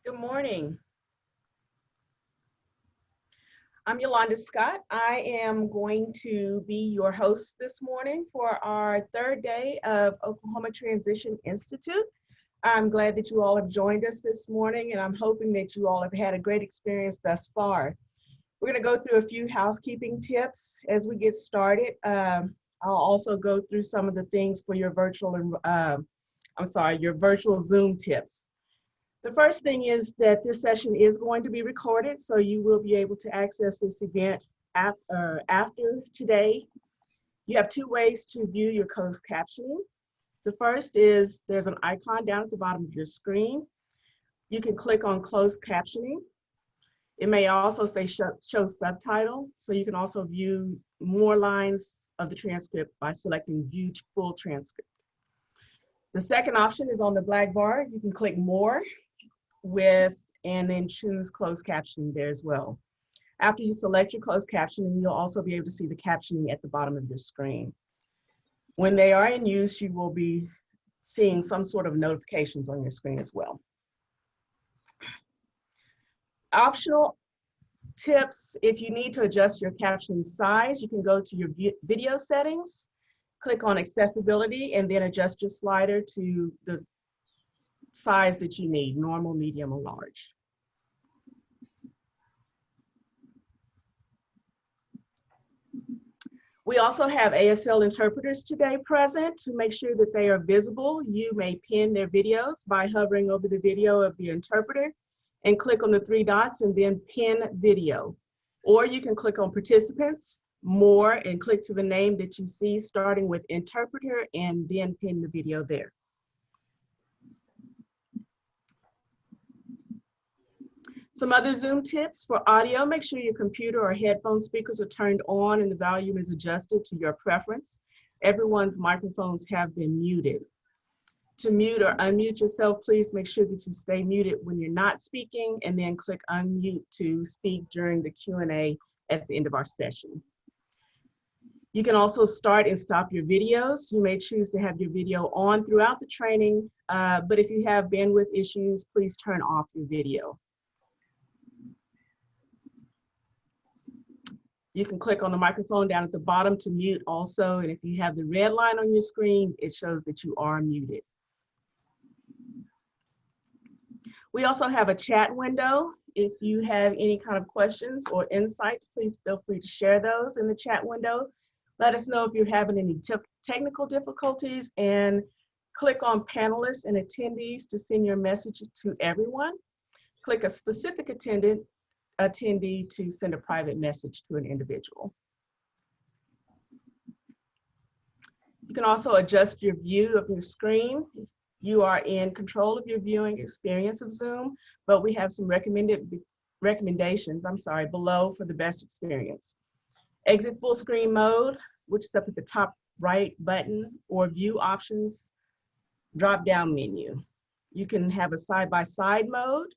Good morning. I'm Yolanda Scott. I am going to be your host this morning for our third day of Oklahoma Transition Institute. I'm glad that you all have joined us this morning, and I'm hoping that you all have had a great experience thus far. We're going to go through a few housekeeping tips as we get started. I'll also go through some of the things for your your virtual Zoom tips. The first thing is that this session is going to be recorded, so you will be able to access this event after today. You have two ways to view your closed captioning. The first is there's an icon down at the bottom of your screen. You can click on closed captioning. It may also say show subtitle, so you can also view more lines of the transcript by selecting view full transcript. The second option is on the black bar. You can click more and then choose closed captioning there as well. After you select your closed captioning, you'll also be able to see the captioning at the bottom of your screen. When they are in use, you will be seeing some sort of notifications on your screen as well. Optional tips: if you need to adjust your caption size, you can go to your video settings, click on accessibility, and then adjust your slider to the size that you need, normal, medium, or large. We also have ASL interpreters today present. To make sure that they are visible, you may pin their videos by hovering over the video of the interpreter and click on the three dots and then pin video. Or you can click on participants, more, and click to the name that you see starting with interpreter and then pin the video there. Some other Zoom tips for audio: make sure your computer or headphone speakers are turned on and the volume is adjusted to your preference. Everyone's microphones have been muted. To mute or unmute yourself, please make sure that you stay muted when you're not speaking, and then click unmute to speak during the Q&A at the end of our session. You can also start and stop your videos. You may choose to have your video on throughout the training, but if you have bandwidth issues, please turn off your video. You can click on the microphone down at the bottom to mute also, and if you have the red line on your screen, it shows that you are muted. We also have a chat window. If you have any kind of questions or insights, please feel free to share those in the chat window. Let us know if you're having any technical difficulties, and click on panelists and attendees to send your message to everyone. Click a specific attendee to send a private message to an individual. You can also adjust your view of your screen. You are in control of your viewing experience of Zoom, but we have some recommendations below for the best experience. Exit full screen mode, which is up at the top right button, or view options drop-down menu. You can have a side-by-side mode,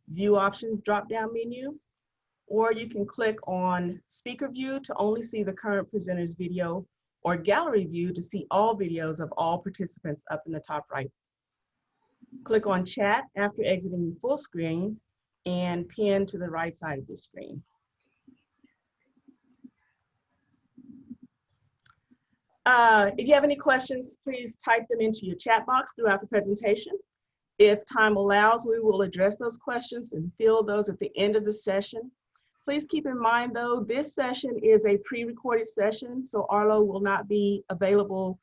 view options drop-down menu, or you can click on speaker view to only see the current presenter's video, or gallery view to see all videos of all participants up in the top right. Click on chat after exiting full screen and pin to the right side of the screen. If you have any questions, please type them into your chat box throughout the presentation. If time allows, we will address those questions and field those at the end of the session. Please keep in mind, though, this session is a pre-recorded session, so Arlo will not be available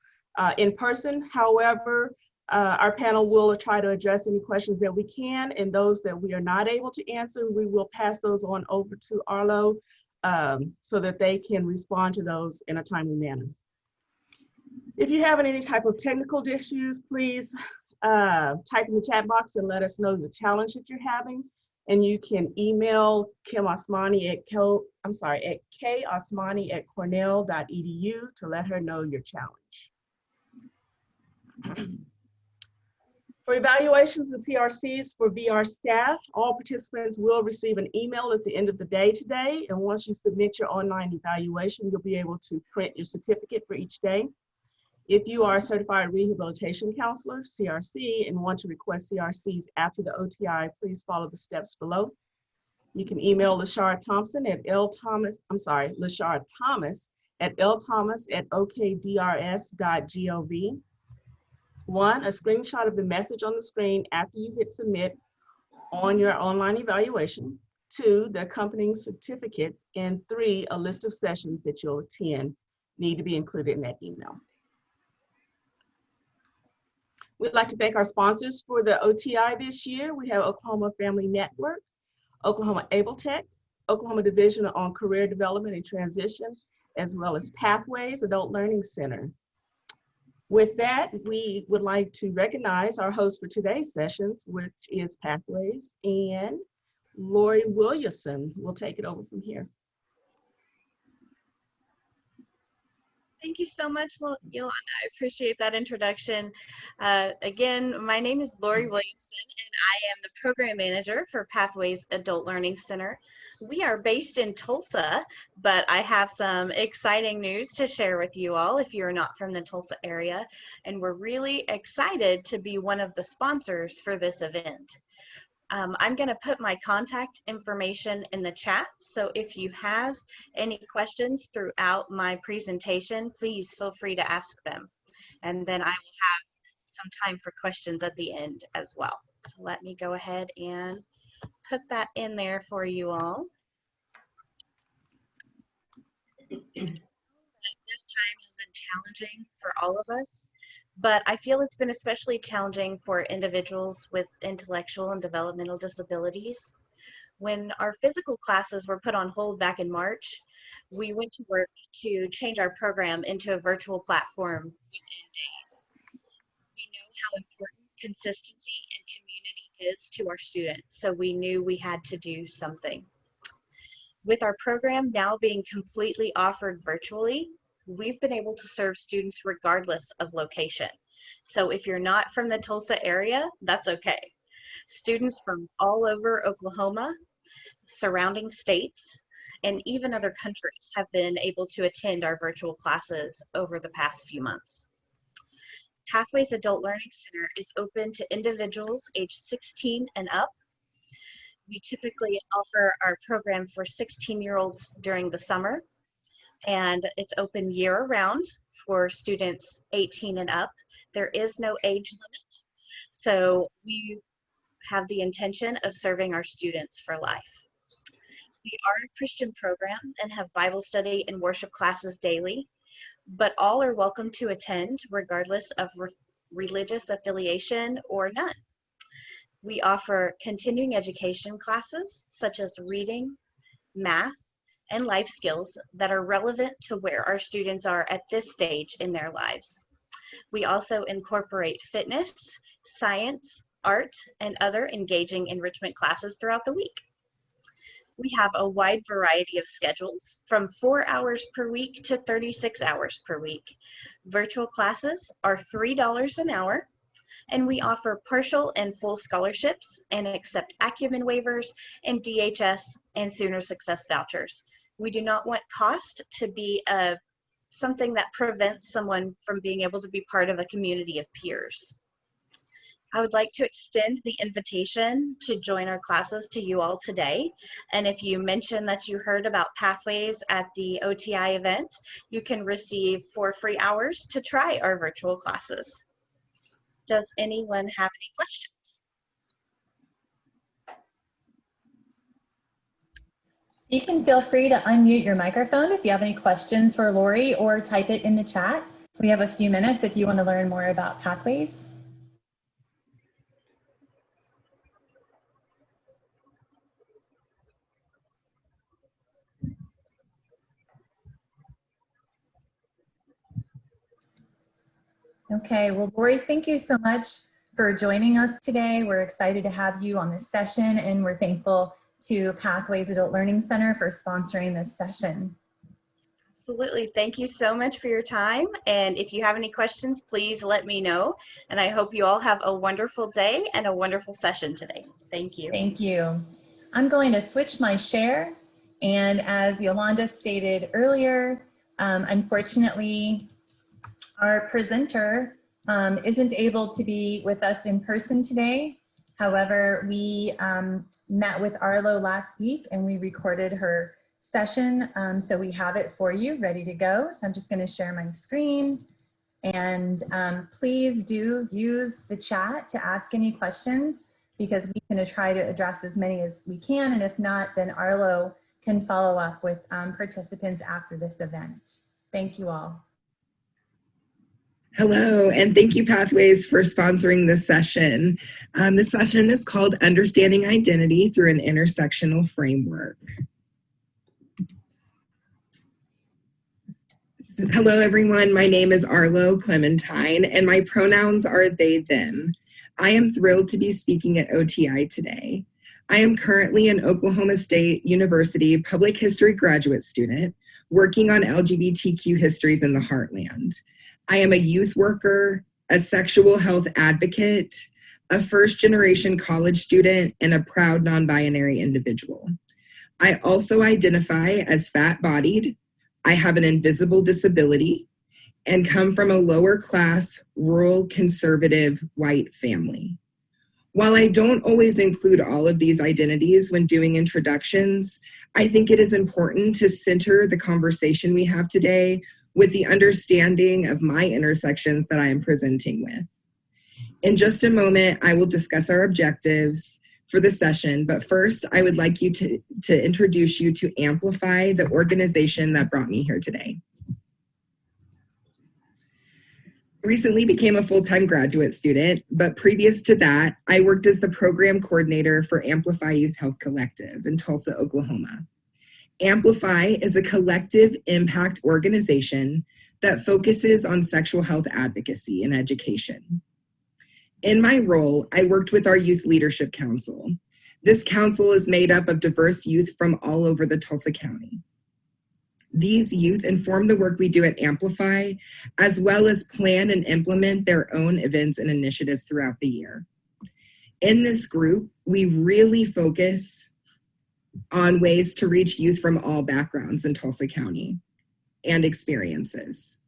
in person. However, our panel will try to address any questions that we can, and those that we are not able to answer, we will pass those on over to Arlo so that they can respond to those in a timely manner. If you have any type of technical issues, please type in the chat box and let us know the challenge that you're having. And you can email Kim Osmani at kosmani@cornell.edu to let her know your challenge. For evaluations and CRCs for VR staff, all participants will receive an email at the end of the day today. And once you submit your online evaluation, you'll be able to print your certificate for each day. If you are a certified rehabilitation counselor, CRC, and want to request CRCs after the OTI, please follow the steps below. You can email LaShard Thompson at LaShard Thomas at lthomas@okdrs.gov. 1, a screenshot of the message on the screen after you hit submit on your online evaluation. 2, the accompanying certificates. And 3, a list of sessions that you'll attend need to be included in that email. We'd like to thank our sponsors for the OTI this year. We have Oklahoma Family Network, Oklahoma AbleTech, Oklahoma Division on Career Development and Transition, as well as Pathways Adult Learning Center. With that, we would like to recognize our host for today's sessions, which is Pathways, and Lori Williamson will take it over from here. Thank you so much, Yolanda. I appreciate that introduction. Again, my name is Lori Williamson, and I am the Program Manager for Pathways Adult Learning Center. We are based in Tulsa, but I have some exciting news to share with you all if you're not from the Tulsa area, and we're really excited to be one of the sponsors for this event. I'm going to put my contact information in the chat, so if you have any questions throughout my presentation, please feel free to ask them. And then I will have some time for questions at the end as well. So let me go ahead and put that in there for you all. This time has been challenging for all of us, but I feel it's been especially challenging for individuals with intellectual and developmental disabilities. When our physical classes were put on hold back in March, we went to work to change our program into a virtual platform within days. We know how important consistency and community is to our students, so we knew we had to do something. With our program now being completely offered virtually, we've been able to serve students regardless of location. So if you're not from the Tulsa area, that's okay. Students from all over Oklahoma, surrounding states, and even other countries have been able to attend our virtual classes over the past few months. Pathways Adult Learning Center is open to individuals aged 16 and up. We typically offer our program for 16-year-olds during the summer, and it's open year-round for students 18 and up. There is no age limit, so we have the intention of serving our students for life. We are a Christian program and have Bible study and worship classes daily, but all are welcome to attend regardless of religious affiliation or none. We offer continuing education classes such as reading, math, and life skills that are relevant to where our students are at this stage in their lives. We also incorporate fitness, science, art, and other engaging enrichment classes throughout the week. We have a wide variety of schedules from 4 hours per week to 36 hours per week. Virtual classes are $3 an hour, and we offer partial and full scholarships and accept Acumen waivers and DHS and Sooner Success vouchers. We do not want cost to be something that prevents someone from being able to be part of a community of peers. I would like to extend the invitation to join our classes to you all today. And if you mention that you heard about Pathways at the OTI event, you can receive 4 free hours to try our virtual classes. Does anyone have any questions? You can feel free to unmute your microphone if you have any questions for Lori, or type it in the chat. We have a few minutes if you want to learn more about Pathways. Okay, well, Lori, thank you so much for joining us today. We're excited to have you on this session, and we're thankful to Pathways Adult Learning Center for sponsoring this session. Absolutely. Thank you so much for your time. And if you have any questions, please let me know. And I hope you all have a wonderful day and a wonderful session today. Thank you. Thank you. I'm going to switch my share. And as Yolanda stated earlier, unfortunately, Our presenter isn't able to be with us in person today. However, we met with Arlo last week and we recorded her session. So we have it for you ready to go. So I'm just going to share my screen. And please do use the chat to ask any questions, because we can try to address as many as we can. And if not, then Arlo can follow up with participants after this event. Thank you all. Hello, and thank you, Pathways, for sponsoring this session. This session is called Understanding Identity Through an Intersectional Framework. Hello, everyone. My name is Arlo Clementine, and my pronouns are they, them. I am thrilled to be speaking at OTI today. I am currently an Oklahoma State University public history graduate student working on LGBTQ histories in the heartland. I am a youth worker, a sexual health advocate, a first-generation college student, and a proud non-binary individual. I also identify as fat-bodied. I have an invisible disability and come from a lower-class, rural, conservative, white family. While I don't always include all of these identities when doing introductions, I think it is important to center the conversation we have today with the understanding of my intersections that I am presenting with. In just a moment, I will discuss our objectives for the session, but first, I would like you to introduce you to Amplify, the organization that brought me here today. Recently became a full-time graduate student, but previous to that, I worked as the program coordinator for Amplify Youth Health Collective in Tulsa, Oklahoma. Amplify is a collective impact organization that focuses on sexual health advocacy and education. In my role, I worked with our Youth Leadership Council. This council is made up of diverse youth from all over the Tulsa County. These youth inform the work we do at Amplify, as well as plan and implement their own events and initiatives throughout the year. In this group, we really focus on ways to reach youth from all backgrounds in Tulsa County and experiences.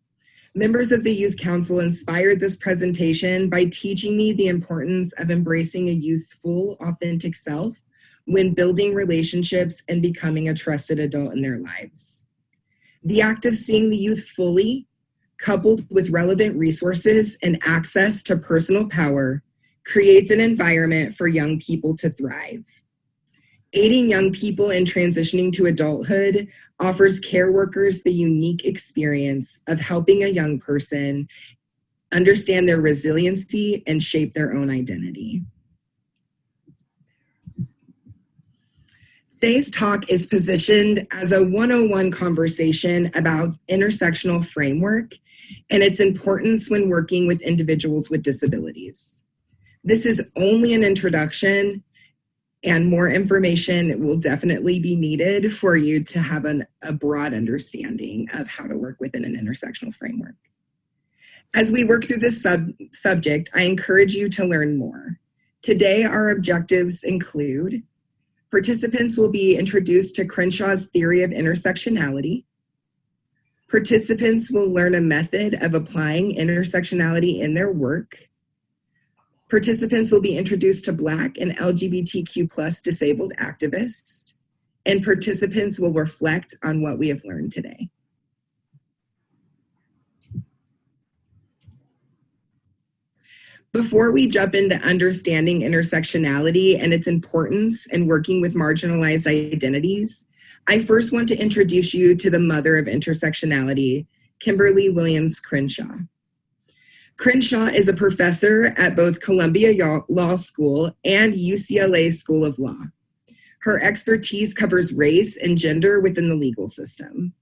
Members of the Youth Council inspired this presentation by teaching me the importance of embracing a youth's full, authentic self when building relationships and becoming a trusted adult in their lives. The act of seeing the youth fully, coupled with relevant resources and access to personal power, creates an environment for young people to thrive. Aiding young people in transitioning to adulthood offers care workers the unique experience of helping a young person understand their resiliency and shape their own identity. Today's talk is positioned as a 101 conversation about intersectional framework and its importance when working with individuals with disabilities. This is only an introduction, and more information will definitely be needed for you to have a broad understanding of how to work within an intersectional framework. As we work through this subject, I encourage you to learn more. Today, our objectives include: participants will be introduced to Crenshaw's theory of intersectionality. Participants will learn a method of applying intersectionality in their work. Participants will be introduced to Black and LGBTQ+ disabled activists, and participants will reflect on what we have learned today. Before we jump into understanding intersectionality and its importance in working with marginalized identities, I first want to introduce you to the mother of intersectionality, Kimberle Williams Crenshaw. Crenshaw is a professor at both Columbia Law School and UCLA School of Law. Her expertise covers race and gender within the legal system.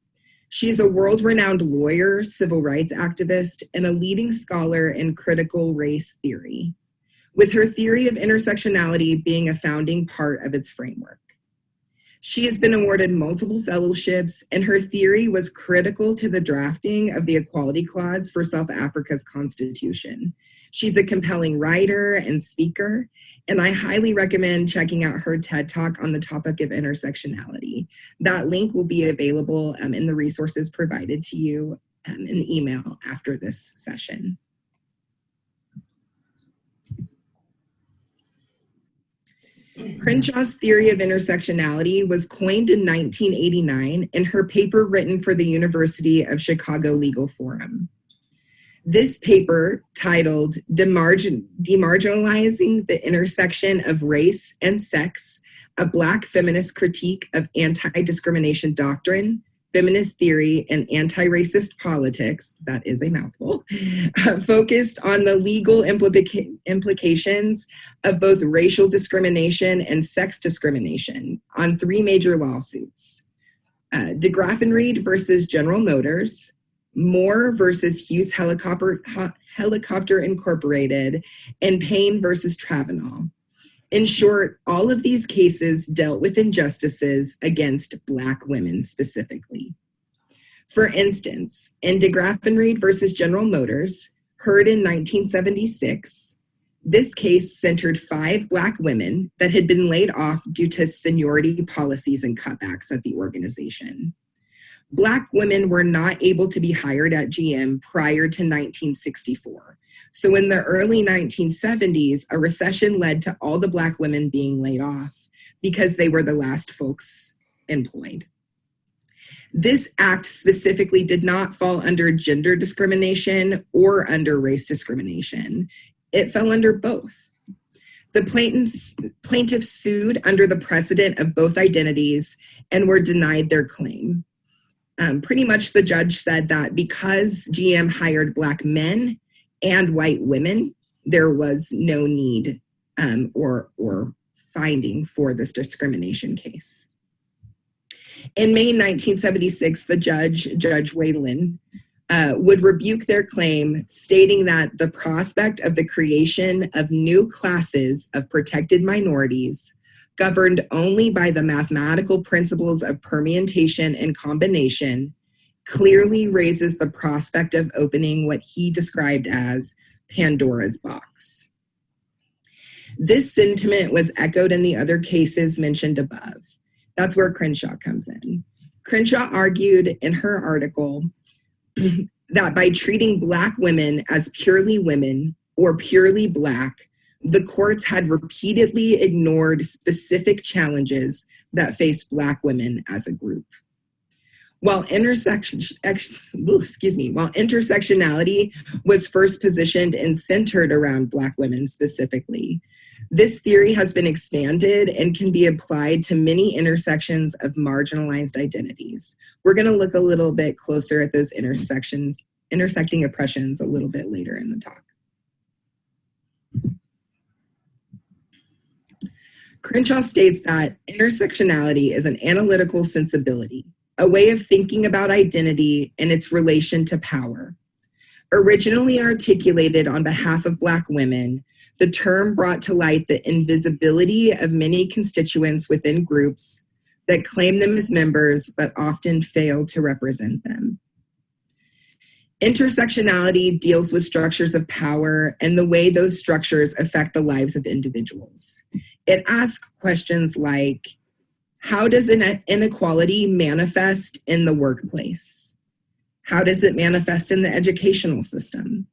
She's a world-renowned lawyer, civil rights activist, and a leading scholar in critical race theory, with her theory of intersectionality being a founding part of its framework. She has been awarded multiple fellowships, and her theory was critical to the drafting of the Equality Clause for South Africa's Constitution. She's a compelling writer and speaker, and I highly recommend checking out her TED Talk on the topic of intersectionality. That link will be available in the resources provided to you an email after this session. Crenshaw's theory of intersectionality was coined in 1989 in her paper written for the University of Chicago Legal Forum. This paper, titled Demarginalizing the Intersection of Race and Sex, a Black Feminist Critique of Anti-Discrimination Doctrine, Feminist Theory, and Anti-Racist Politics, that is a mouthful, focused on the legal implications of both racial discrimination and sex discrimination on three major lawsuits: de Graffenried versus General Motors, Moore versus Hughes Helicopter Incorporated, and Payne versus Travenol. In short, all of these cases dealt with injustices against Black women specifically. For instance, in de Graffenried versus General Motors, heard in 1976, this case centered 5 Black women that had been laid off due to seniority policies and cutbacks at the organization. Black women were not able to be hired at GM prior to 1964. So in the early 1970s, a recession led to all the Black women being laid off because they were the last folks employed. This act specifically did not fall under gender discrimination or under race discrimination. It fell under both. The plaintiffs sued under the precedent of both identities and were denied their claim. Pretty much the judge said that because GM hired Black men and white women, there was no need or finding for this discrimination case. In May 1976, the Judge Whalen, would rebuke their claim, stating that the prospect of the creation of new classes of protected minorities governed only by the mathematical principles of permutation and combination clearly raises the prospect of opening what he described as Pandora's box. This sentiment was echoed in the other cases mentioned above. That's where Crenshaw comes in. Crenshaw argued in her article that by treating Black women as purely women or purely Black, the courts had repeatedly ignored specific challenges that faced Black women as a group. While intersectionality was first positioned and centered around Black women specifically, this theory has been expanded and can be applied to many intersections of marginalized identities. We're going to look a little bit closer at those intersecting oppressions a little bit later in the talk. Crenshaw states that intersectionality is an analytical sensibility, a way of thinking about identity and its relation to power. Originally articulated on behalf of Black women, the term brought to light the invisibility of many constituents within groups that claim them as members but often fail to represent them. Intersectionality deals with structures of power and the way those structures affect the lives of individuals. It asks questions like, how does inequality manifest in the workplace? How does it manifest in the educational system?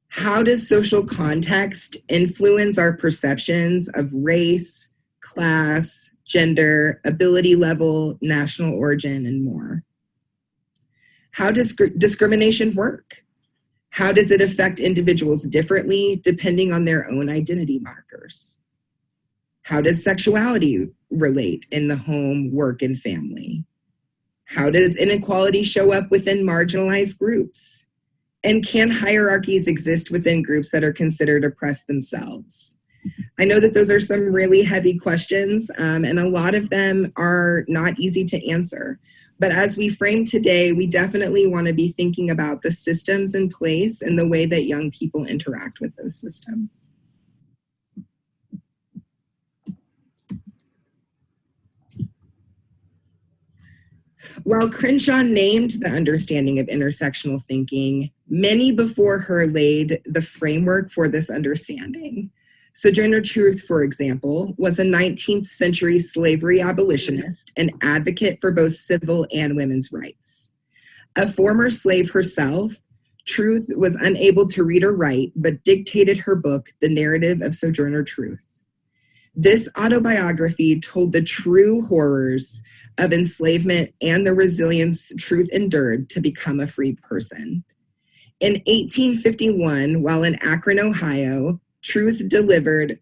How does social context influence our perceptions of race, class, gender, ability level, national origin, and more? How does discrimination work? How does it affect individuals differently depending on their own identity markers? How does sexuality relate in the home, work, and family? How does inequality show up within marginalized groups? And can hierarchies exist within groups that are considered oppressed themselves? I know that those are some really heavy questions, and a lot of them are not easy to answer. But as we frame today, we definitely want to be thinking about the systems in place and the way that young people interact with those systems. While Crenshaw named the understanding of intersectional thinking, many before her laid the framework for this understanding. Sojourner Truth, for example, was a 19th century slavery abolitionist and advocate for both civil and women's rights. A former slave herself, Truth was unable to read or write, but dictated her book, The Narrative of Sojourner Truth. This autobiography told the true horrors of enslavement and the resilience Truth endured to become a free person. In 1851, while in Akron, Ohio, Truth delivered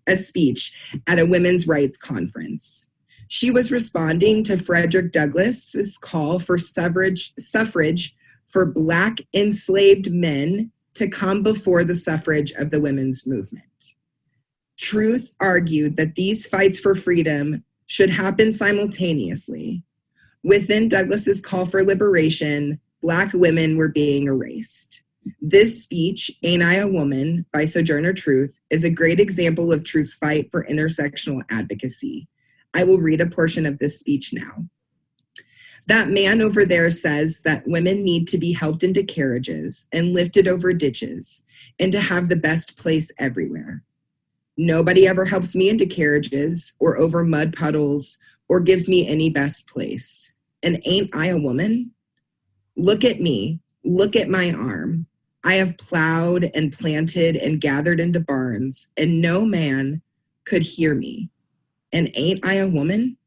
a speech at a women's rights conference. She was responding to Frederick Douglass's call for suffrage for Black enslaved men to come before the suffrage of the women's movement. Truth argued that these fights for freedom should happen simultaneously. Within Douglass's call for liberation, Black women were being erased. This speech, Ain't I a Woman, by Sojourner Truth, is a great example of Truth's fight for intersectional advocacy. I will read a portion of this speech now. That man over there says that women need to be helped into carriages and lifted over ditches and to have the best place everywhere. Nobody ever helps me into carriages or over mud puddles or gives me any best place. And ain't I a woman? Look at me, look at my arm. I have plowed and planted and gathered into barns, and no man could hear me. And ain't I a woman?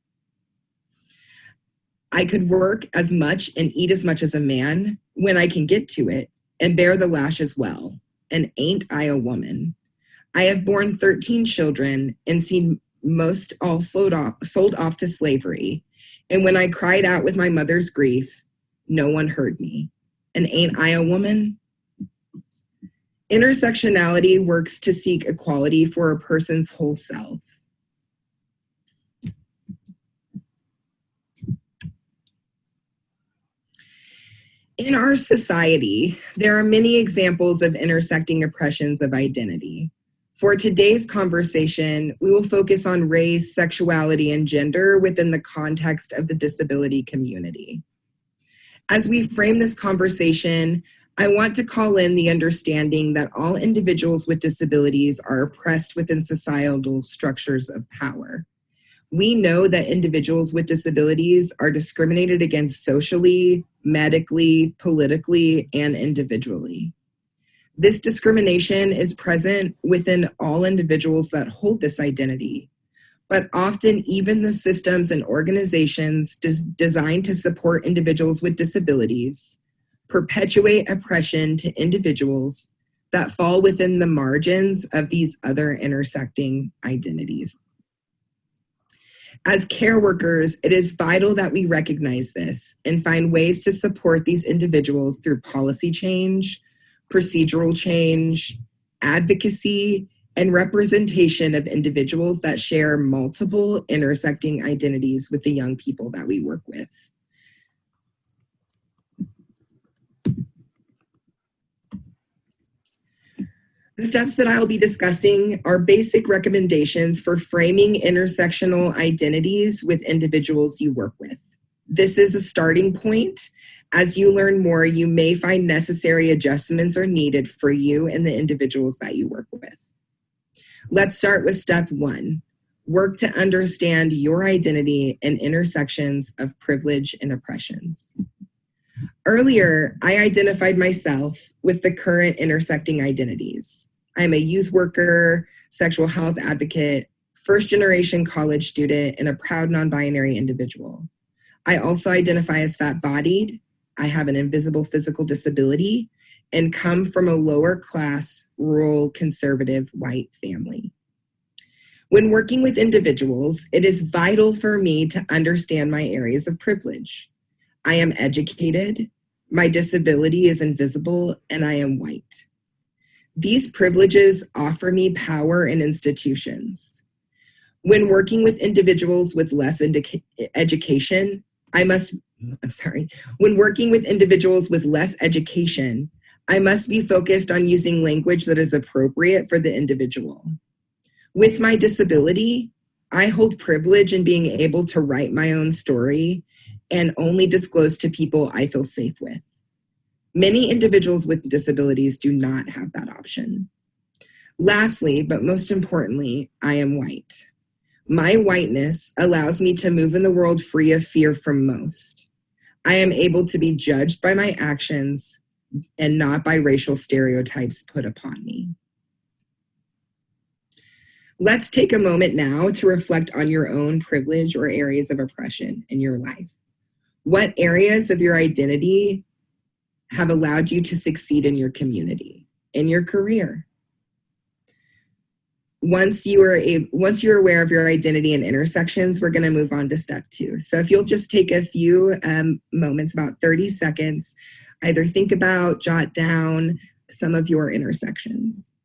I could work as much and eat as much as a man when I can get to it and bear the lash as well. And ain't I a woman? I have borne 13 children and seen most all sold off to slavery. And when I cried out with my mother's grief, no one heard me. And ain't I a woman? Intersectionality works to seek equality for a person's whole self. In our society, there are many examples of intersecting oppressions of identity. For today's conversation, we will focus on race, sexuality, and gender within the context of the disability community. As we frame this conversation, I want to call in the understanding that all individuals with disabilities are oppressed within societal structures of power. We know that individuals with disabilities are discriminated against socially, medically, politically, and individually. This discrimination is present within all individuals that hold this identity, but often even the systems and organizations designed to support individuals with disabilities perpetuate oppression to individuals that fall within the margins of these other intersecting identities. As care workers, it is vital that we recognize this and find ways to support these individuals through policy change, procedural change, advocacy, and representation of individuals that share multiple intersecting identities with the young people that we work with. The steps that I'll be discussing are basic recommendations for framing intersectional identities with individuals you work with. This is a starting point. As you learn more, you may find necessary adjustments are needed for you and the individuals that you work with. Let's start with step 1. Work to understand your identity and intersections of privilege and oppressions. Earlier, I identified myself with the current intersecting identities. I'm a youth worker, sexual health advocate, first-generation college student, and a proud non-binary individual. I also identify as fat-bodied, I have an invisible physical disability, and come from a lower-class, rural, conservative, white family. When working with individuals, it is vital for me to understand my areas of privilege. I am educated, my disability is invisible, and I am white. These privileges offer me power in institutions. When working with individuals with less education, when working with individuals with less education, I must be focused on using language that is appropriate for the individual. With my disability, I hold privilege in being able to write my own story and only disclose to people I feel safe with. Many individuals with disabilities do not have that option. Lastly, but most importantly, I am white. My whiteness allows me to move in the world free of fear from most. I am able to be judged by my actions and not by racial stereotypes put upon me. Let's take a moment now to reflect on your own privilege or areas of oppression in your life. What areas of your identity have allowed you to succeed in your community, in your career? Once you're aware of your identity and intersections, we're going to move on to step 2. So if you'll just take a few moments, about 30 seconds, either think about, jot down some of your intersections.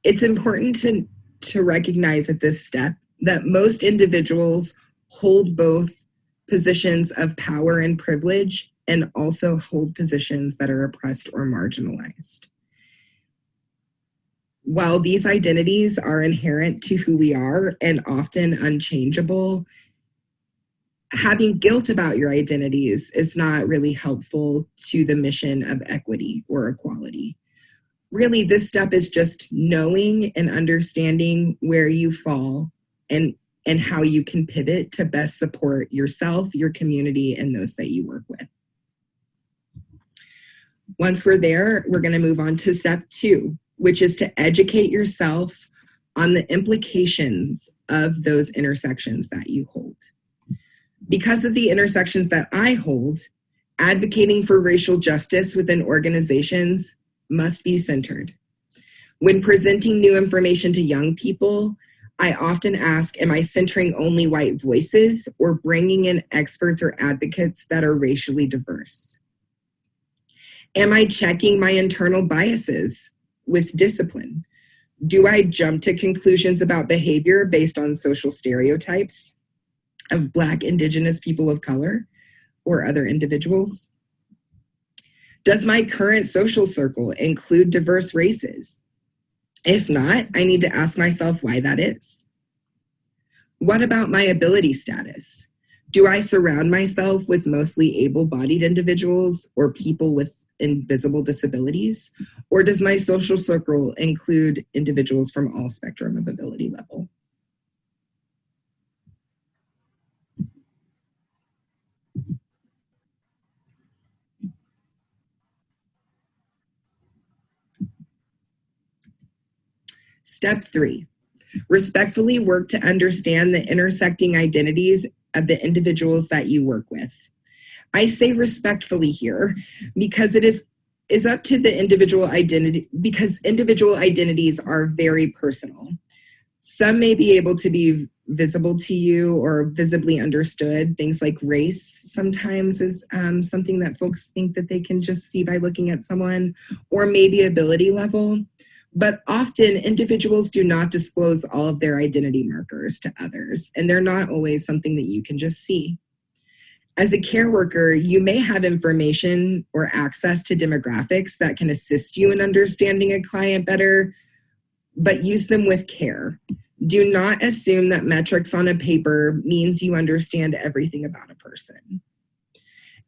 It's important to recognize at this step that most individuals hold both positions of power and privilege and also hold positions that are oppressed or marginalized. While these identities are inherent to who we are and often unchangeable, having guilt about your identities is not really helpful to the mission of equity or equality. Really, this step is just knowing and understanding where you fall and how you can pivot to best support yourself, your community, and those that you work with. Once we're there, we're going to move on to step 2, which is to educate yourself on the implications of those intersections that you hold. Because of the intersections that I hold, advocating for racial justice within organizations must be centered. When presenting new information to young people, I often ask, am I centering only white voices or bringing in experts or advocates that are racially diverse? Am I checking my internal biases with discipline? Do I jump to conclusions about behavior based on social stereotypes of Black, Indigenous people of color or other individuals? Does my current social circle include diverse races? If not, I need to ask myself why that is. What about my ability status? Do I surround myself with mostly able-bodied individuals or people with invisible disabilities? Or does my social circle include individuals from all spectrum of ability level? Step 3, respectfully work to understand the intersecting identities of the individuals that you work with. I say respectfully here because it is up to the individual identity, because individual identities are very personal. Some may be able to be visible to you or visibly understood. Things like race sometimes is something that folks think that they can just see by looking at someone, or maybe ability level. But often individuals do not disclose all of their identity markers to others, and they're not always something that you can just see. As a care worker, you may have information or access to demographics that can assist you in understanding a client better, but use them with care. Do not assume that metrics on a paper means you understand everything about a person.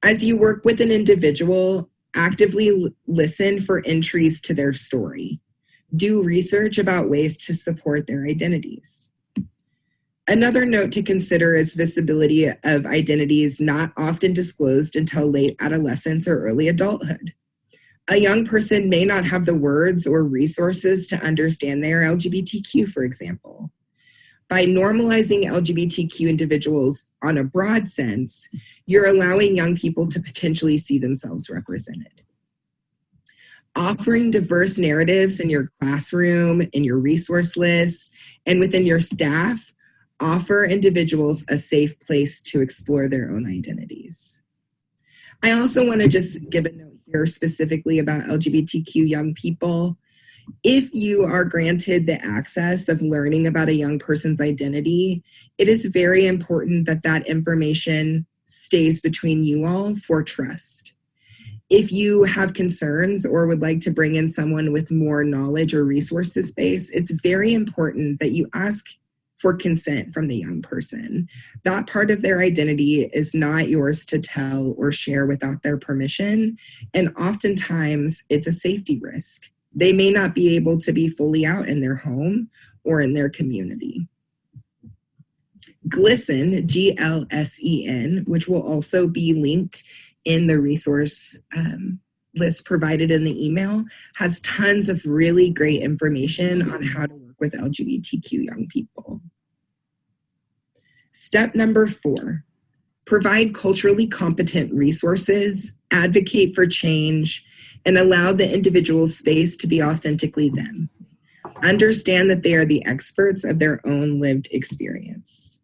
As you work with an individual, actively listen for entries to their story. Do research about ways to support their identities. Another note to consider is visibility of identities not often disclosed until late adolescence or early adulthood. A young person may not have the words or resources to understand they are LGBTQ, for example. By normalizing LGBTQ individuals on a broad sense, you're allowing young people to potentially see themselves represented. Offering diverse narratives in your classroom, in your resource lists, and within your staff offer individuals a safe place to explore their own identities. I also want to just give a note here specifically about LGBTQ young people. If you are granted the access of learning about a young person's identity, it is very important that that information stays between you all for trust. If you have concerns or would like to bring in someone with more knowledge or resources space, it's very important that you ask for consent from the young person. That part of their identity is not yours to tell or share without their permission, and oftentimes it's a safety risk. They may not be able to be fully out in their home or in their community. GLSEN, G-L-S-E-N, which will also be linked in the resource list provided in the email, has tons of really great information on how to work with LGBTQ young people. Step number 4, provide culturally competent resources, advocate for change, and allow the individual's space to be authentically them. Understand that they are the experts of their own lived experience.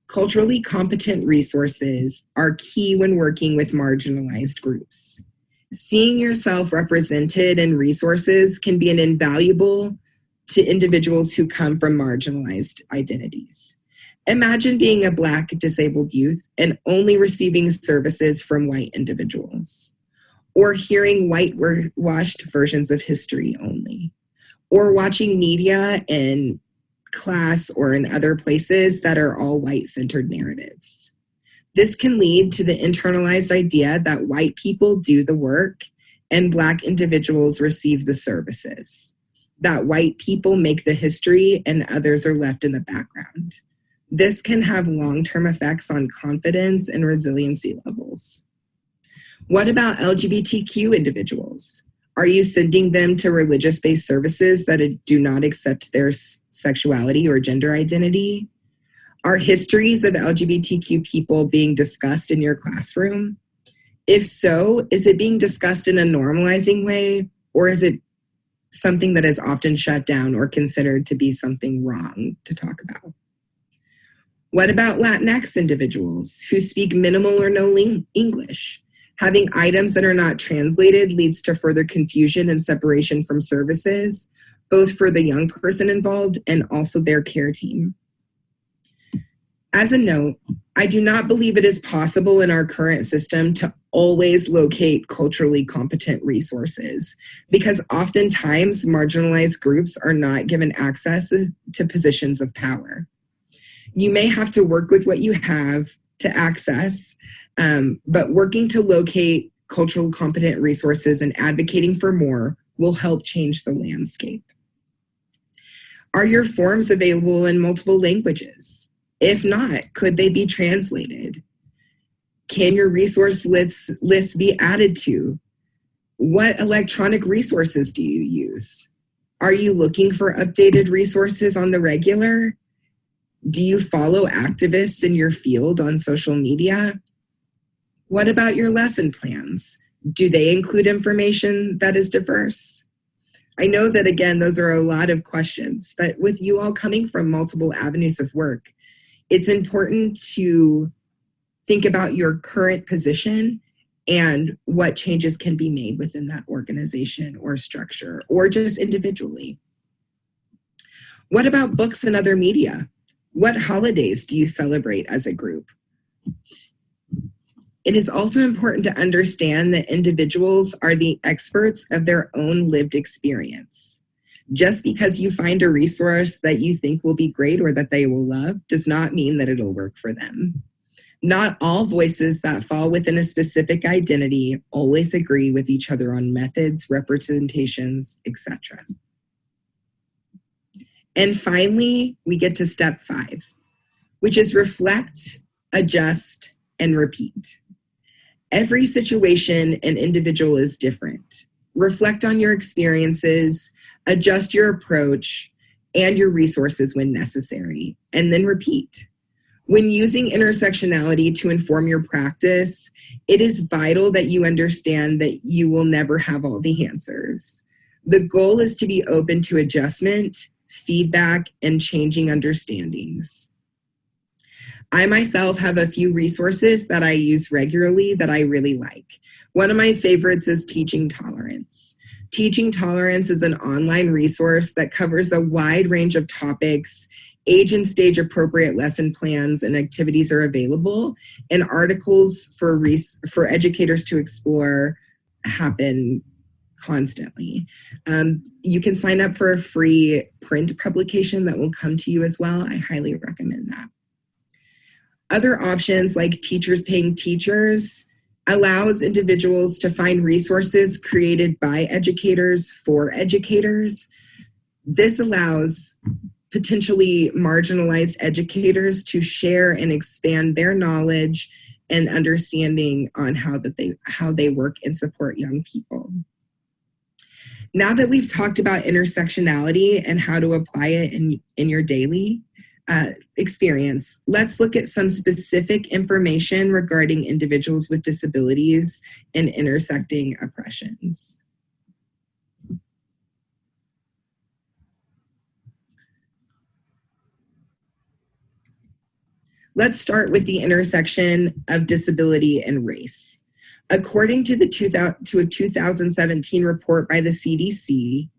Culturally competent resources are key when working with marginalized groups. Seeing yourself represented in resources can be an invaluable to individuals who come from marginalized identities. Imagine being a Black disabled youth and only receiving services from white individuals, or hearing whitewashed versions of history only, or watching media in class or in other places that are all white-centered narratives. This can lead to the internalized idea that white people do the work and Black individuals receive the services, that white people make the history and others are left in the background. This can have long-term effects on confidence and resiliency levels. What about LGBTQ individuals? Are you sending them to religious-based services that do not accept their sexuality or gender identity? Are histories of LGBTQ people being discussed in your classroom? If so, is it being discussed in a normalizing way, or is it something that is often shut down or considered to be something wrong to talk about? What about Latinx individuals who speak minimal or no English? Having items that are not translated leads to further confusion and separation from services, both for the young person involved and also their care team. As a note, I do not believe it is possible in our current system to always locate culturally competent resources, because oftentimes marginalized groups are not given access to positions of power. You may have to work with what you have to access, but working to locate cultural competent resources and advocating for more will help change the landscape. Are your forms available in multiple languages? If not, could they be translated? Can your resource lists be added to? What electronic resources do you use? Are you looking for updated resources on the regular? Do you follow activists in your field on social media? What about your lesson plans? Do they include information that is diverse? I know that, again, those are a lot of questions, but with you all coming from multiple avenues of work, it's important to think about your current position and what changes can be made within that organization or structure, or just individually. What about books and other media? What holidays do you celebrate as a group? It is also important to understand that individuals are the experts of their own lived experience. Just because you find a resource that you think will be great or that they will love does not mean that it'll work for them. Not all voices that fall within a specific identity always agree with each other on methods, representations, etc. And finally, we get to step 5, which is reflect, adjust, and repeat. Every situation and individual is different. Reflect on your experiences, adjust your approach and your resources when necessary, and then repeat. When using intersectionality to inform your practice, it is vital that you understand that you will never have all the answers. The goal is to be open to adjustment, feedback, and changing understandings. I myself have a few resources that I use regularly that I really like. One of my favorites is Teaching Tolerance. Teaching Tolerance is an online resource that covers a wide range of topics. Age and stage appropriate lesson plans and activities are available, and articles for educators to explore happen constantly. You can sign up for a free print publication that will come to you as well. I highly recommend that. Other options like Teachers Paying Teachers allows individuals to find resources created by educators for educators. This allows potentially marginalized educators to share and expand their knowledge and understanding on how they work and support young people. Now that we've talked about intersectionality and how to apply it in your daily experience, let's look at some specific information regarding individuals with disabilities and intersecting oppressions. Let's start with the intersection of disability and race. According to a 2017 report by the CDC,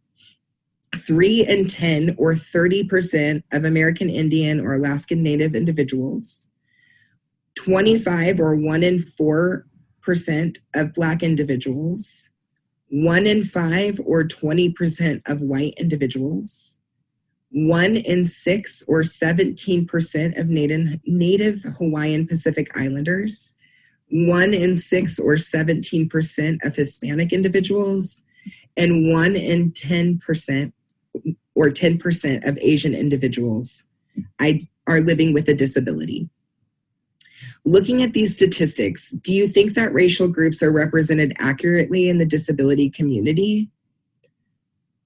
3 in 10 or 30% of American Indian or Alaskan Native individuals, 25 or 1 in 4% of Black individuals, 1 in 5 or 20% of white individuals, 1 in 6 or 17% of Native Hawaiian Pacific Islanders, 1 in 6 or 17% of Hispanic individuals, and 1 in 10% or 10% of Asian individuals are living with a disability. Looking at these statistics, do you think that racial groups are represented accurately in the disability community?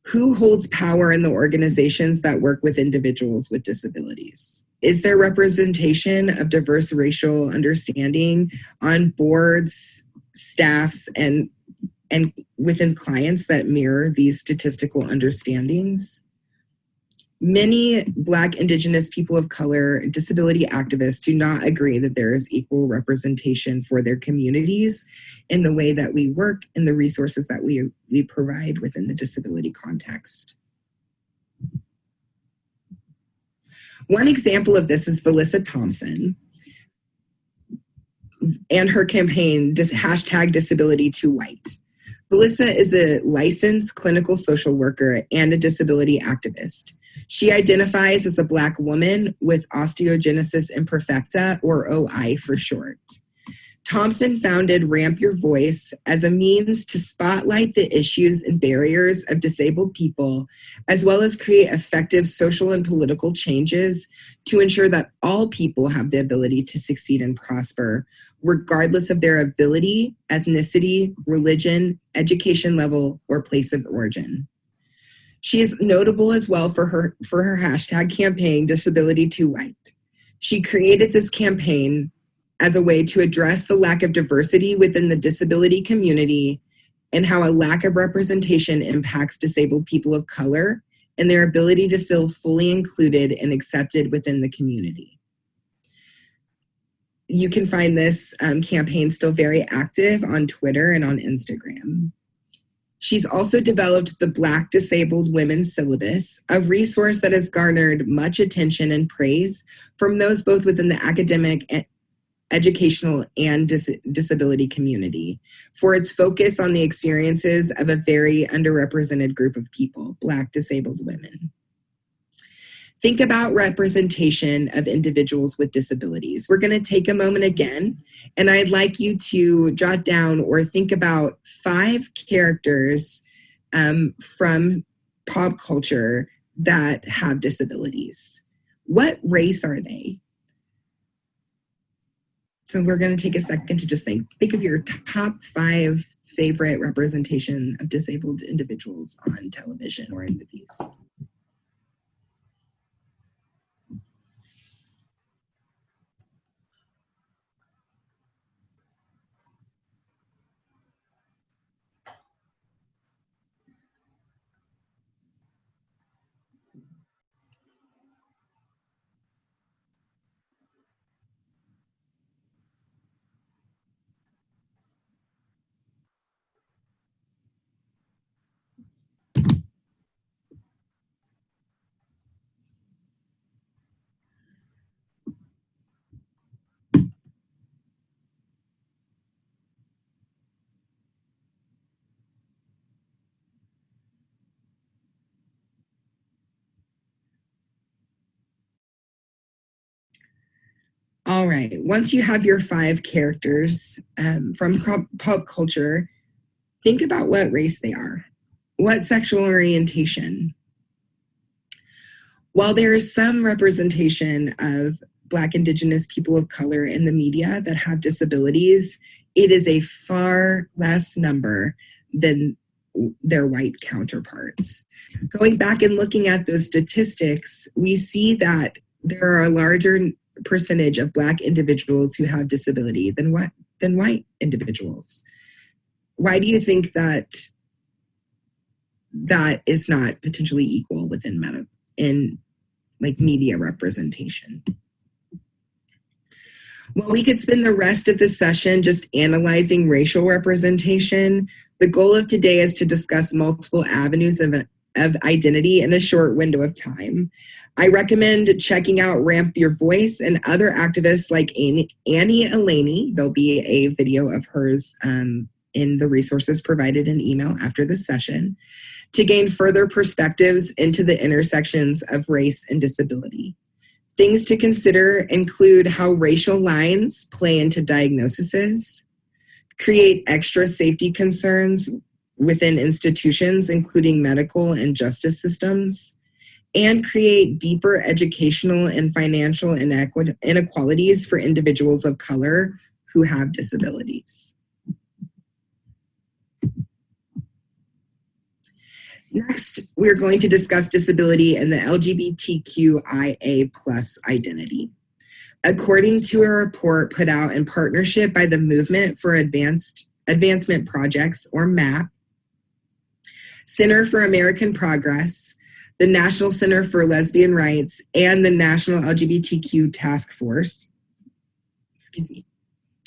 Who holds power in the organizations that work with individuals with disabilities? Is there representation of diverse racial understanding on boards, staffs, and within clients that mirror these statistical understandings? Many Black, Indigenous, people of color, disability activists do not agree that there is equal representation for their communities in the way that we work and the resources that we provide within the disability context. One example of this is Felissa Thompson and her campaign, #DisabilityToWhite. Felissa is a licensed clinical social worker and a disability activist. She identifies as a Black woman with osteogenesis imperfecta, or OI for short. Thompson founded Ramp Your Voice as a means to spotlight the issues and barriers of disabled people, as well as create effective social and political changes to ensure that all people have the ability to succeed and prosper, regardless of their ability, ethnicity, religion, education level, or place of origin. She is notable as well for her campaign, #DisabilityToWhite. She created this campaign as a way to address the lack of diversity within the disability community and how a lack of representation impacts disabled people of color and their ability to feel fully included and accepted within the community. You can find this campaign still very active on Twitter and on Instagram. She's also developed the Black Disabled Women's Syllabus, a resource that has garnered much attention and praise from those both within the academic, educational, and disability community for its focus on the experiences of a very underrepresented group of people, Black disabled women. Think about representation of individuals with disabilities. We're going to take a moment again, and I'd like you to jot down or think about 5 characters from pop culture that have disabilities. What race are they? So we're going to take a second to just think of your top 5 favorite representation of disabled individuals on television or in movies. All right, once you have your 5 characters from pop culture, think about what race they are, what sexual orientation. While there is some representation of Black, Indigenous people of color in the media that have disabilities, it is a far less number than their white counterparts. Going back and looking at those statistics, we see that there are a larger percentage of Black individuals who have disability than white individuals. Why do you think that is not potentially equal within media representation? Well, we could spend the rest of the session just analyzing racial representation. The goal of today is to discuss multiple avenues of identity in a short window of time. I recommend checking out Ramp Your Voice and other activists like Annie Elaney. There'll be a video of hers in the resources provided in email after the session to gain further perspectives into the intersections of race and disability. Things to consider include how racial lines play into diagnoses, create extra safety concerns within institutions, including medical and justice systems, and create deeper educational and financial inequalities for individuals of color who have disabilities. Next, we're going to discuss disability and the LGBTQIA+ identity. According to a report put out in partnership by the Movement for Advancement Projects, or MAP, Center for American Progress, the National Center for Lesbian Rights, and the National LGBTQ Task Force,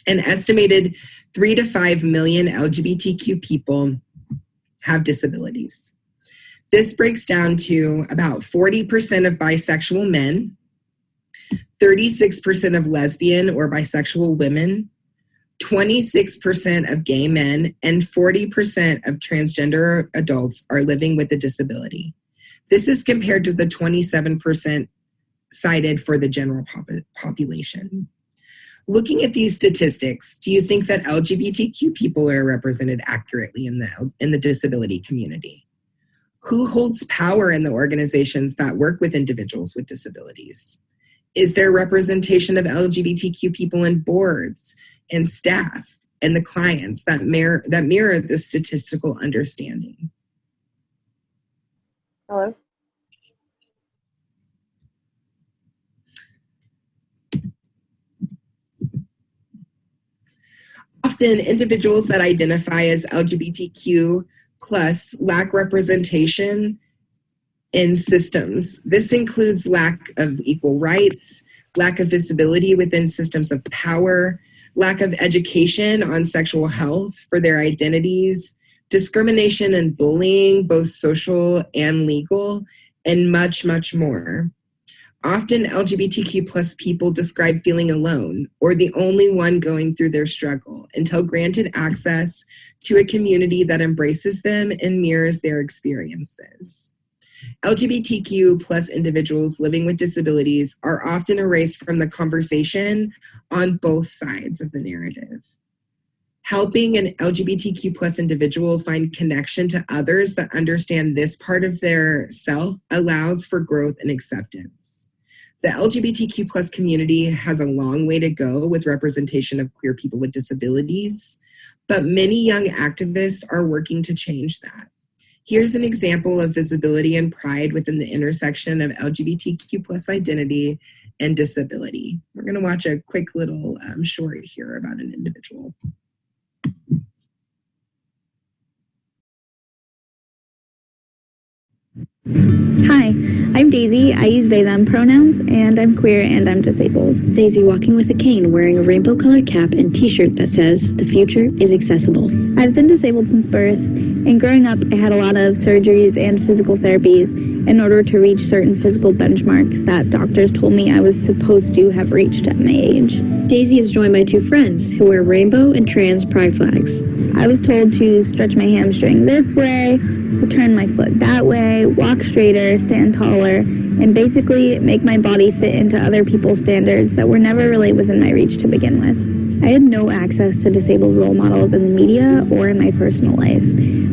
an estimated 3 to 5 million LGBTQ people have disabilities. This breaks down to about 40% of bisexual men, 36% of lesbian or bisexual women, 26% of gay men, and 40% of transgender adults are living with a disability. This is compared to the 27% cited for the general population. Looking at these statistics, do you think that LGBTQ people are represented accurately in the disability community? Who holds power in the organizations that work with individuals with disabilities? Is there representation of LGBTQ people in boards and staff and the clients that mirror the statistical understanding? Hello? Often, individuals that identify as LGBTQ+ lack representation in systems. This includes lack of equal rights, lack of visibility within systems of power, lack of education on sexual health for their identities, discrimination and bullying, both social and legal, and much, much more. Often LGBTQ+ people describe feeling alone or the only one going through their struggle until granted access to a community that embraces them and mirrors their experiences. LGBTQ+ individuals living with disabilities are often erased from the conversation on both sides of the narrative. Helping an LGBTQ+ individual find connection to others that understand this part of their self allows for growth and acceptance. The LGBTQ+ community has a long way to go with representation of queer people with disabilities, but many young activists are working to change that. Here's an example of visibility and pride within the intersection of LGBTQ+ identity and disability. We're going to watch a quick little short here about an individual. Hi, I'm Daisy. I use they, them pronouns, and I'm queer and I'm disabled. Daisy walking with a cane, wearing a rainbow-colored cap and t-shirt that says, "The future is accessible." I've been disabled since birth, and growing up, I had a lot of surgeries and physical therapies, in order to reach certain physical benchmarks that doctors told me I was supposed to have reached at my age. Daisy is joined by two friends who wear rainbow and trans pride flags. I was told to stretch my hamstring this way, turn my foot that way, walk straighter, stand taller, and basically make my body fit into other people's standards that were never really within my reach to begin with. I had no access to disabled role models in the media or in my personal life.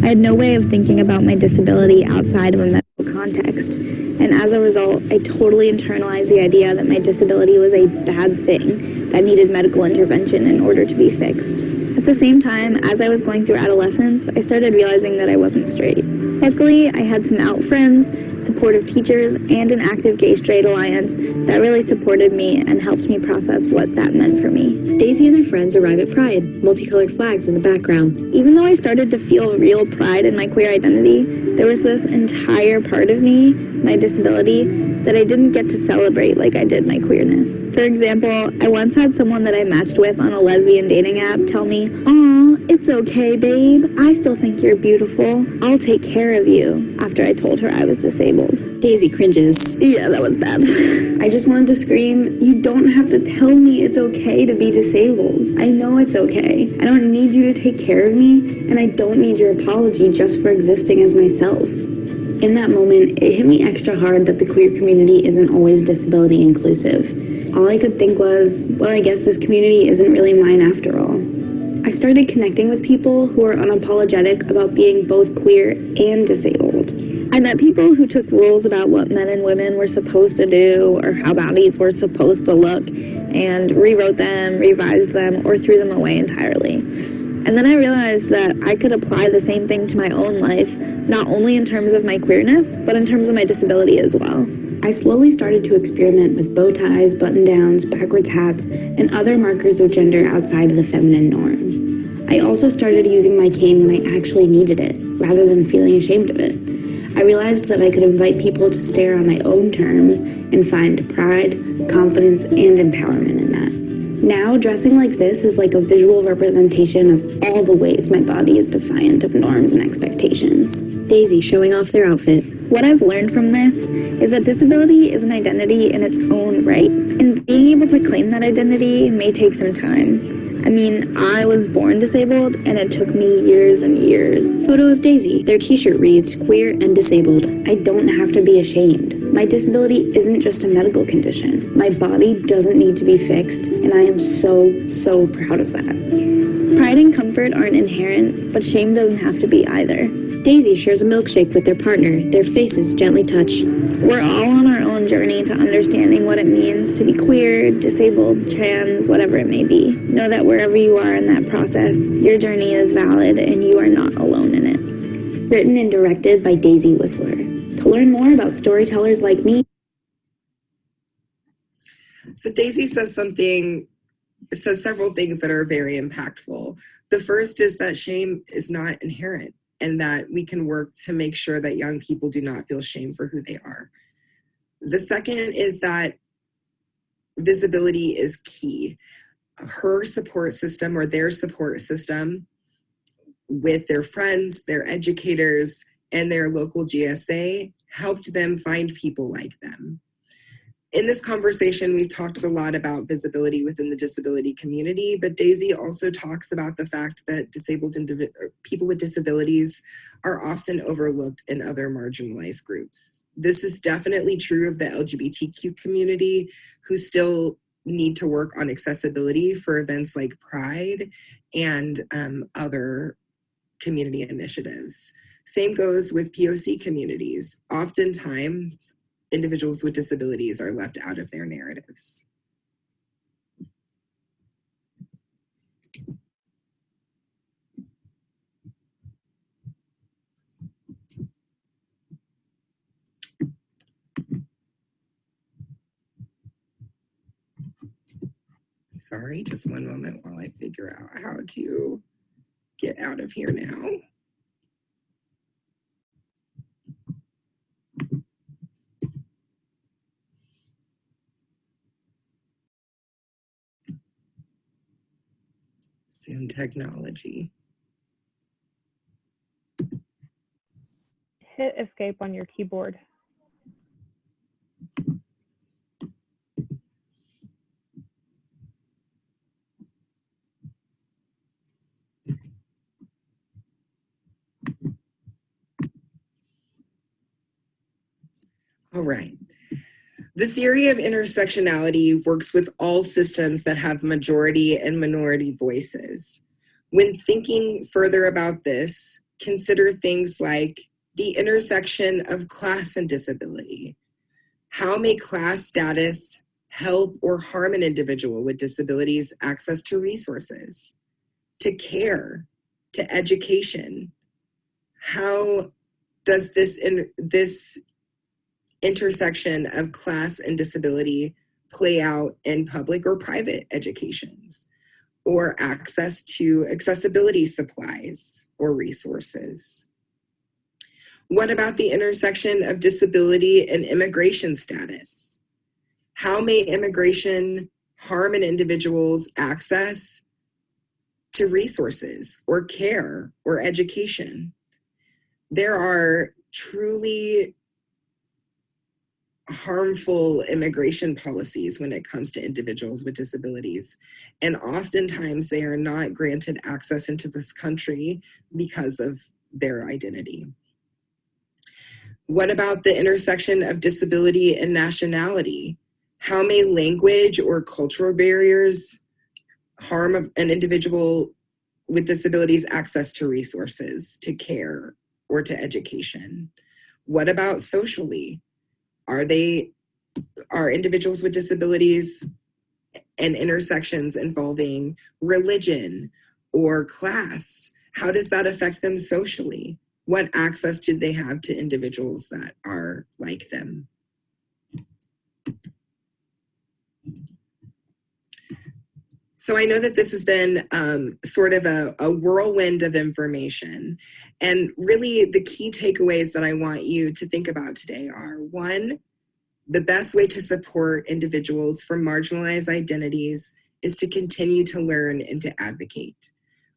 I had no way of thinking about my disability outside of a medical context. And as a result, I totally internalized the idea that my disability was a bad thing that needed medical intervention in order to be fixed. At the same time, as I was going through adolescence, I started realizing that I wasn't straight. Luckily, I had some out friends, supportive teachers, and an active gay-straight alliance that really supported me and helped me process what that meant for me. Daisy and their friends arrive at Pride, multicolored flags in the background. Even though I started to feel real pride in my queer identity, there was this entire part of me, my disability, that I didn't get to celebrate like I did my queerness. For example, I once had someone that I matched with on a lesbian dating app tell me, "Aw, it's okay, babe. I still think you're beautiful. I'll take care of you," after I told her I was disabled. Daisy cringes. Yeah, that was bad. I just wanted to scream, "You don't have to tell me it's okay to be disabled. I know it's okay. I don't need you to take care of me, and I don't need your apology just for existing as myself." In that moment, it hit me extra hard that the queer community isn't always disability inclusive. All I could think was, well, I guess this community isn't really mine after all. I started connecting with people who are unapologetic about being both queer and disabled. I met people who took rules about what men and women were supposed to do or how bodies were supposed to look and rewrote them, revised them, or threw them away entirely. And then I realized that I could apply the same thing to my own life, not only in terms of my queerness, but in terms of my disability as well. I slowly started to experiment with bow ties, button-downs, backwards hats, and other markers of gender outside of the feminine norm. I also started using my cane when I actually needed it, rather than feeling ashamed of it. I realized that I could invite people to stare on my own terms and find pride, confidence, and empowerment in that. Now, dressing like this is like a visual representation of all the ways my body is defiant of norms and expectations. Daisy showing off their outfit. What I've learned from this is that disability is an identity in its own right, and being able to claim that identity may take some time. I mean, I was born disabled, and it took me years and years. Photo of Daisy. Their t-shirt reads, "Queer and disabled." I don't have to be ashamed. My disability isn't just a medical condition. My body doesn't need to be fixed, and I am so proud of that. Pride and comfort aren't inherent, but shame doesn't have to be either. Daisy shares a milkshake with their partner. Their faces gently touch. We're all on our own journey to understanding what it means to be queer, disabled, trans, whatever it may be. Know that wherever you are in that process, your journey is valid and you are not alone in it. Written and directed by Daisy Whistler. To learn more about storytellers like me. So Daisy says several things that are very impactful. The first is that shame is not inherent, and that we can work to make sure that young people do not feel shame for who they are. The second is that visibility is key. Her support system, or their support system, with their friends, their educators, and their local GSA, helped them find people like them. In this conversation, we've talked a lot about visibility within the disability community, but Daisy also talks about the fact that people with disabilities are often overlooked in other marginalized groups. This is definitely true of the LGBTQ community, who still need to work on accessibility for events like Pride and other community initiatives. Same goes with POC communities. Oftentimes, individuals with disabilities are left out of their narratives. Sorry, just one moment while I figure out how to get out of here now. Zoom technology. Hit escape on your keyboard. All right. The theory of intersectionality works with all systems that have majority and minority voices. When thinking further about this, consider things like the intersection of class and disability. How may class status help or harm an individual with disabilities' access to resources, to care, to education? How does this intersection of class and disability play out in public or private educations, or access to accessibility supplies or resources? What about the intersection of disability and immigration status? How may immigration harm an individual's access to resources or care or education? There are truly harmful immigration policies when it comes to individuals with disabilities. And oftentimes they are not granted access into this country because of their identity. What about the intersection of disability and nationality? How may language or cultural barriers harm an individual with disabilities' access to resources, to care, or to education? What about socially? Are individuals with disabilities and intersections involving religion or class? How does that affect them socially? What access do they have to individuals that are like them? So I know that this has been sort of a whirlwind of information. And really the key takeaways that I want you to think about today are: one, the best way to support individuals from marginalized identities is to continue to learn and to advocate.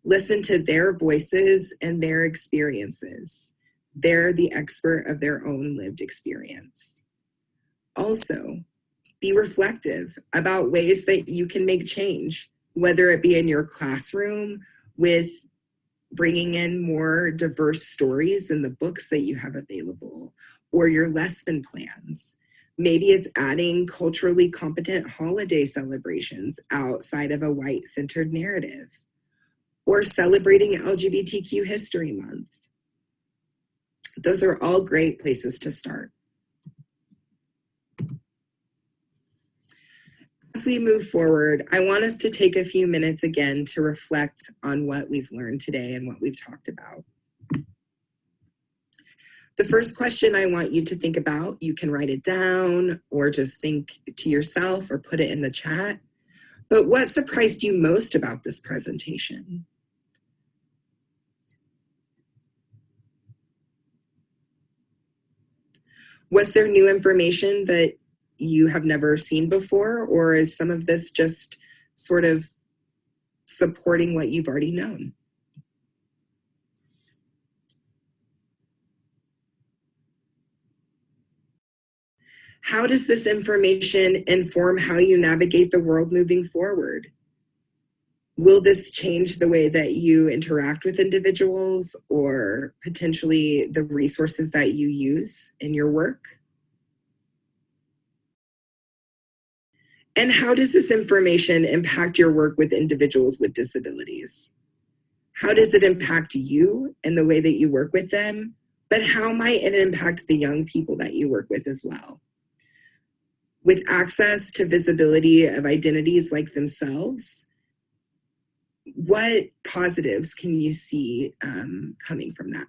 Listen to their voices and their experiences. They're the expert of their own lived experience. Also, be reflective about ways that you can make change, whether it be in your classroom with bringing in more diverse stories in the books that you have available, or your lesson plans. Maybe it's adding culturally competent holiday celebrations outside of a white-centered narrative, or celebrating LGBTQ History Month. Those are all great places to start. As we move forward, I want us to take a few minutes again to reflect on what we've learned today and what we've talked about. The first question I want you to think about, you can write it down or just think to yourself or put it in the chat. But what surprised you most about this presentation? Was there new information that you have never seen before, or is some of this just sort of supporting what you've already known? How does this information inform how you navigate the world moving forward? Will this change the way that you interact with individuals or potentially the resources that you use in your work? And how does this information impact your work with individuals with disabilities? How does it impact you and the way that you work with them? But how might it impact the young people that you work with as well? With access to visibility of identities like themselves, what positives can you see coming from that?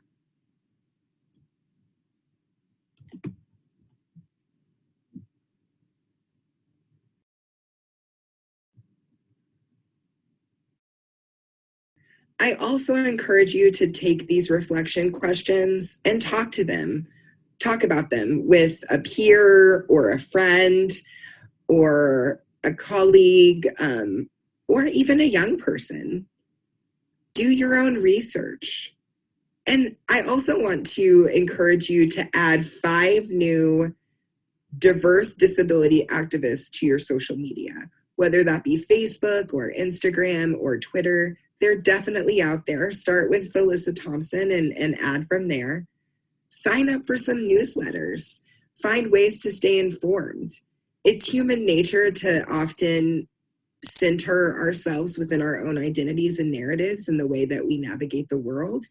I also encourage you to take these reflection questions and talk to them. Talk about them with a peer or a friend or a colleague or even a young person. Do your own research. And I also want to encourage you to add 5 new diverse disability activists to your social media, whether that be Facebook or Instagram or Twitter. They're definitely out there. Start with Felissa Thompson and add from there. Sign up for some newsletters. Find ways to stay informed. It's human nature to often center ourselves within our own identities and narratives in the way that we navigate the world.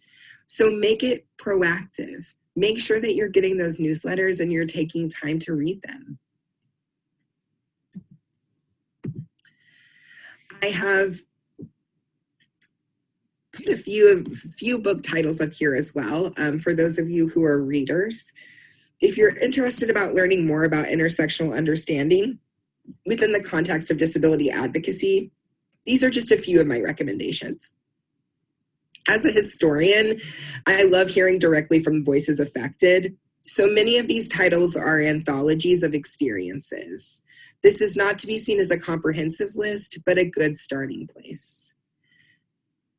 So make it proactive. Make sure that you're getting those newsletters and you're taking time to read them. I have put a few book titles up here as well for those of you who are readers. If you're interested about learning more about intersectional understanding within the context of disability advocacy, these are just a few of my recommendations. As a historian, I love hearing directly from voices affected. So many of these titles are anthologies of experiences. This is not to be seen as a comprehensive list, but a good starting place.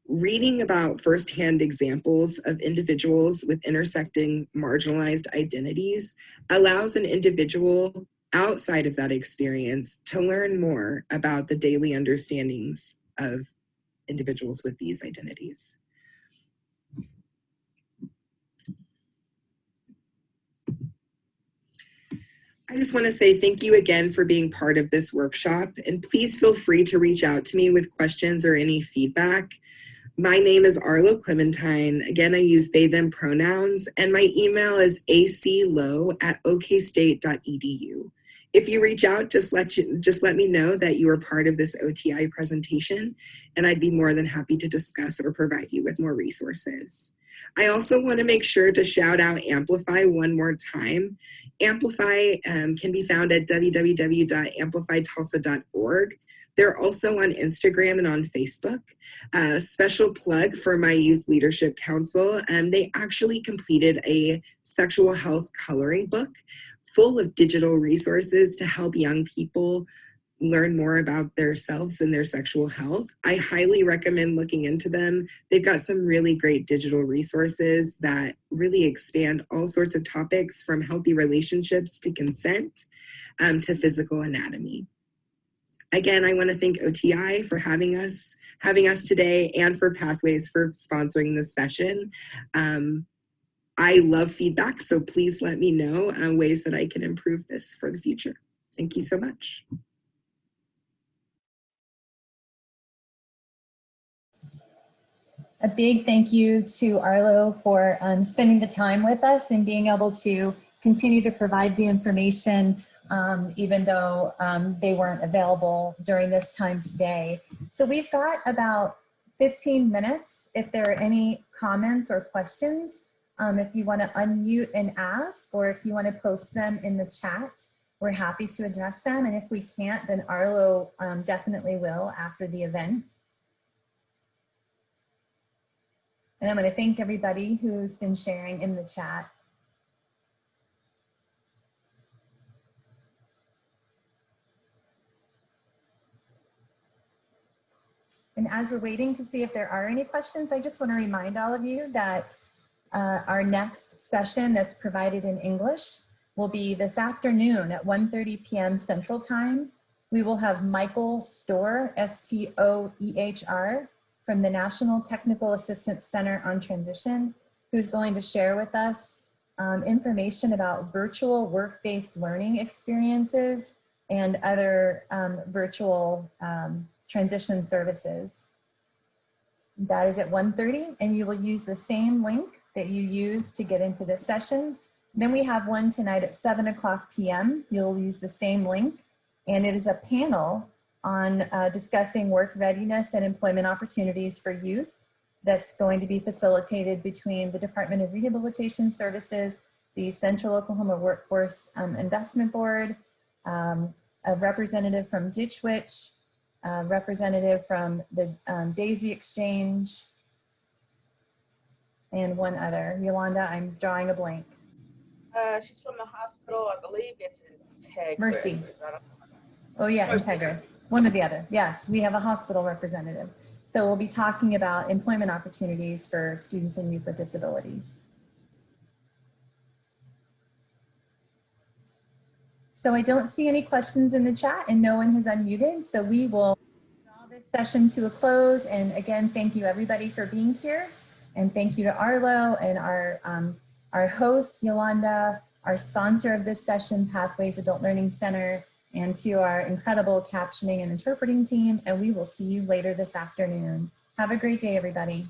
Reading about firsthand examples of individuals with intersecting marginalized identities allows an individual outside of that experience to learn more about the daily understandings of individuals with these identities. I just want to say thank you again for being part of this workshop, and please feel free to reach out to me with questions or any feedback. My name is Arlo Clementine. Again, I use they, them pronouns, and my email is aclow@okstate.edu. If you reach out, just let me know that you are part of this OTI presentation, and I'd be more than happy to discuss or provide you with more resources. I also want to make sure to shout out Amplify one more time. Amplify can be found at www.amplifytulsa.org. They're also on Instagram and on Facebook. Special plug for my Youth Leadership Council. They actually completed a sexual health coloring book full of digital resources to help young people learn more about themselves and their sexual health. I highly recommend looking into them. They've got some really great digital resources that really expand all sorts of topics from healthy relationships to consent to physical anatomy. Again, I want to thank OTI for having us today, and for Pathways for sponsoring this session. I love feedback, so please let me know ways that I can improve this for the future. Thank you so much. A big thank you to Arlo for spending the time with us and being able to continue to provide the information even though they weren't available during this time today. So we've got about 15 minutes. If there are any comments or questions, if you want to unmute and ask, or if you want to post them in the chat, we're happy to address them. And if we can't, then Arlo definitely will after the event. And I'm going to thank everybody who's been sharing in the chat. And as we're waiting to see if there are any questions, I just want to remind all of you that our next session that's provided in English will be this afternoon at 1:30 p.m. Central Time. We will have Michael Stohr, S-T-O-E-H-R, from the National Technical Assistance Center on Transition, who's going to share with us information about virtual work-based learning experiences and other virtual transition services. That is at 1:30, and you will use the same link that you used to get into this session. Then we have one tonight at 7:00 p.m. You'll use the same link, and it is a panel on discussing work readiness and employment opportunities for youth that's going to be facilitated between the Department of Rehabilitation Services, the Central Oklahoma Workforce Investment Board, a representative from Ditch Witch, a representative from the Daisy Exchange, and one other. Yolanda, I'm drawing a blank. She's from the hospital, I believe it's Integra. Mercy. Oh yeah, Integra. One or the other. Yes, we have a hospital representative. So we'll be talking about employment opportunities for students and youth with disabilities. So I don't see any questions in the chat and no one has unmuted. So we will draw this session to a close. And again, thank you everybody for being here. And thank you to Arlo and our host, Yolanda, our sponsor of this session, Pathways Adult Learning Center, and to our incredible captioning and interpreting team. And we will see you later this afternoon. Have a great day, everybody.